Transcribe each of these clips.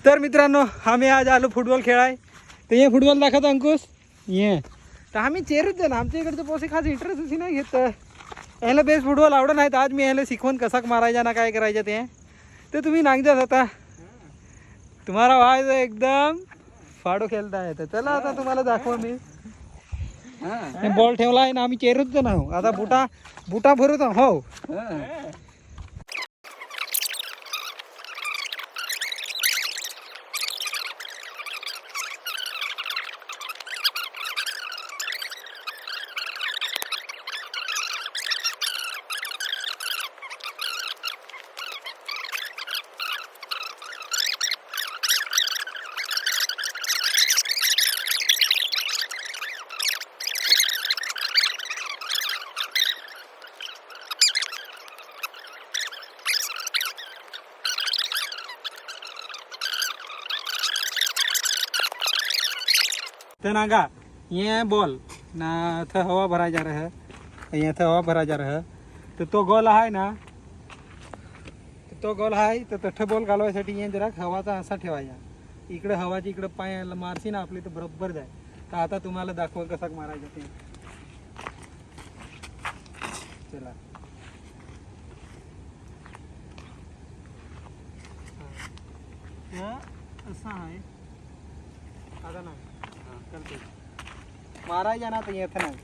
तर मित्रांनो आम्ही आज आलो फुटबॉल खेळाय. तर ये फुटबॉल दाखवतो अंकुश ये. तर आम्ही चेरच ना आमच्या इकडचं पोसे खास इंटरेस्ट नाही घेत. याला बेस्ट फुटबॉल आवडत नाहीत. आज मी याला शिकवून कसा मारायचा ना काय करायचं ते तुम्ही नांगजात आता तुम्हाला व्हायचं एकदम फाडो खेळता येतं. चला आता तुम्हाला दाखवा मी बॉल ठेवला आहे ना आम्ही चेरच ना आता बुटा भरत हो. तो नागा ये बॉल ना थ हवा भरा जा रहा है. ये थ हवा भरा जा रहा है. तो गोल आहे ना तो गोल आहे तर तठ बॉल घालवायसाठी ये जरा हवाचा असा ठेवायचा. इकडे हवाची इकडे पायाला मारशी ना आपली तर बरोबर जाय. तर आता तुम्हाला दाखवा कसा मारायचा ते. चला असा आहे आता ना मारायचा ना तर येत नाही.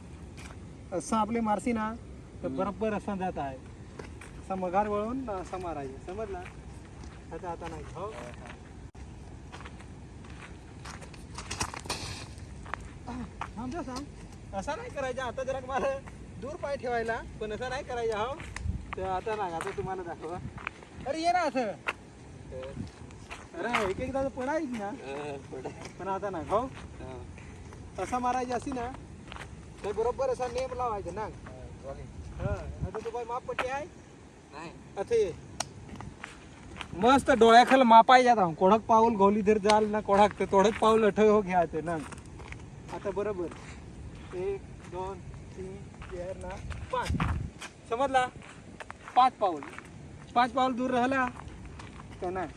असं आपले मारसी ना तर बरोबर असं जात आहे. असा मघार वळून असा मारायचा समजला. आता आता नाही हो सांग असा नाही करायचा. आता जरा मला दूर पाय ठेवायला पण असं नाही करायचा हो. तर आता नाही आता तुम्हाला दाखवा. अरे ये ना असं अरे एक एकदा पडायच ना पण आता नाही हो. असा मारायचा असी ना तर बरोबर असा नेम लावायचा ना. आता तू बाई मापपट्टी आहे नाही अथे मस्त डोळ्याखाल मापायचा आता कोडक पाऊल घोली धर जाल ना कोडक तर तोडक पाऊल अठ हो घ्यायचं ना. आता बरोबर 1 2 3 4 ना 5 समजला. 5 पाऊल दूर राहिला का नाही.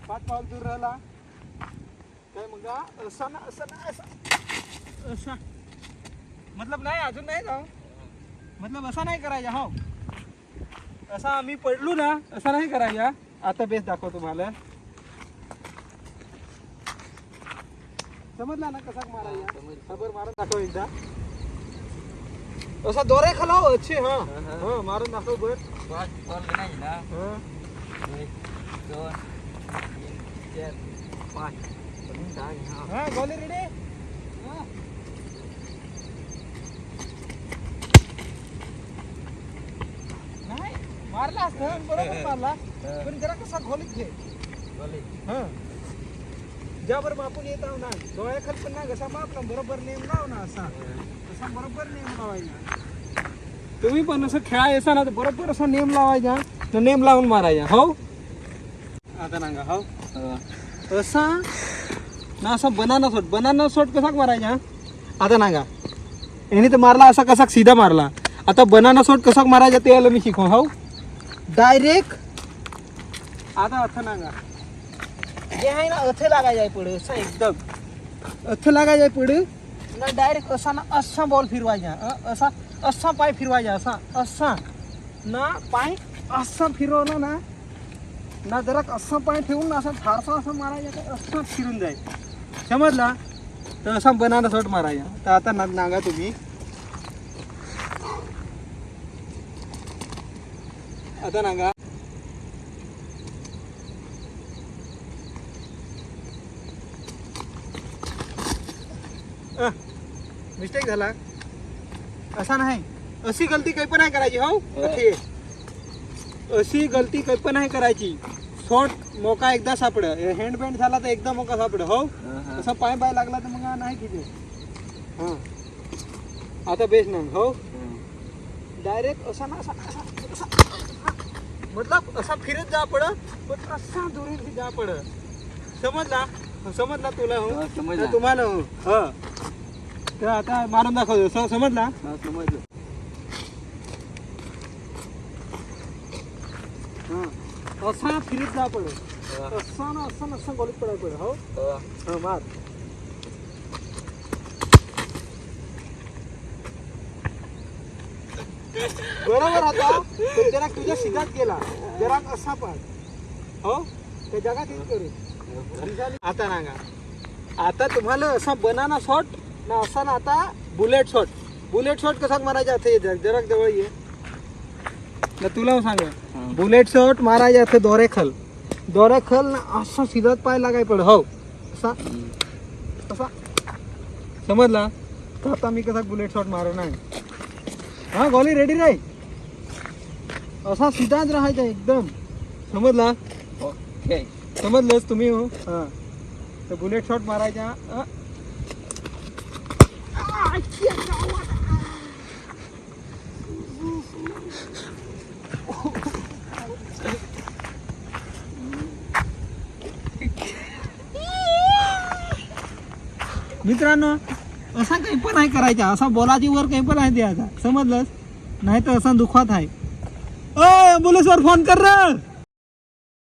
5 पाऊल दूर राहिला काय मग असा ना असा ना असा मतलब नाही अजून नाही जाऊ मतलब असा नाही करायचा हो. असा आम्ही पडलो ना असा नाही करायचा. आता बेस दाखव तुम्हाला समजला ना कसा मारायचा. खबर मारून दाखव एकदा असा दोरे खलाव अच्छे. हा हा मारून दाखव बर. नाही ना 1 2 3 4 5 हा गोली रेडी. नाही मारला असं बरोबर मारला पण जरा कसा खोलीत घे. हा ज्यावर मापून येत आहो ना डोळ्याखाल पण ना कसा माप ना बरोबर नेम लाव ना. असा असा बरोबर नेम लावायचा. तुम्ही पण असं खेळायचा ना तर बरोबर असा नेम लावायचा तर नेम लावून मारायचा हो. आता नांगा हो असा ना असा बनाना शॉट कसा मारायचा. आता नांगा याने तर मारला असा कसा सीधा मारला. आता बनाना शॉट कसा मारायचा ते याला मी शिकव हो. डायरेक्ट आता अर्थ नांगा जे आहे ना अथे लागायचा पुढे असं एकदम अथे लागायचा पुढे ना डायरेक्ट असा ना असा बॉल फिरवायचा. असा असा पाय फिरवायचा असा असा ना पाय असा फिरवला ना ना जरा असा पाय ठेवून असा फारसा असं मारायचा असं फिरून जाईल समजला. तर असा बनाना शॉट मारायचा. तर आता नांगा तुम्ही आता नांगा मिस्टेक झाला असा नाही. अशी गलती काही पण नाही करायची हो. अशी गलती काही पण नाही करायची. शॉट मोका एकदा सापड हँडबँड झाला तर एकदा मोका सापड हो. असा पाय लागला तर मग नाही किती. हा आता बेस ना हो डायरेक्ट असा ना असा मतलब असा फिरत जा पड पण असा दुरी जा पड समजला तुला हो तुम्हाला हो. हा तर आता मारून दाखवतो समजला. समजलं असा फिरत जा पड असा ना असा नसा गोलीत पडायला पाहिजे. हो हा मार. बरोबर आता तो जरा तुझ्या शिगात गेला जरा असा पाड. हो त्या जगात येत करू. आता नागा आता तुम्हाला असा बनाना शॉट ना असा ना आता बुलेट शॉट. बुलेट शॉट कसा मारायचा ते जरा जवळ ये ना तुला सांग. बुलेट शॉट मारायचा ते दोरे खल ना असा शिगत पाय लागाय पड. हो असा असा समजला. तर आता मी कसा बुलेट शॉट मारू नाही. हा गोली रेडी रे. असा सीधाच राहायचा एकदम. समजला. ओके समजलंच तुम्ही. हो हा तर बुलेट शॉट मारायचा. मित्रांनो असा काही पण आहे करायचा. असा बोलाची वर काही पण आहे द्यायचा. समजलंच नाही तर असा दुखवात आहे. अ ॲम्ब्युलन्सवर फोन कर रे.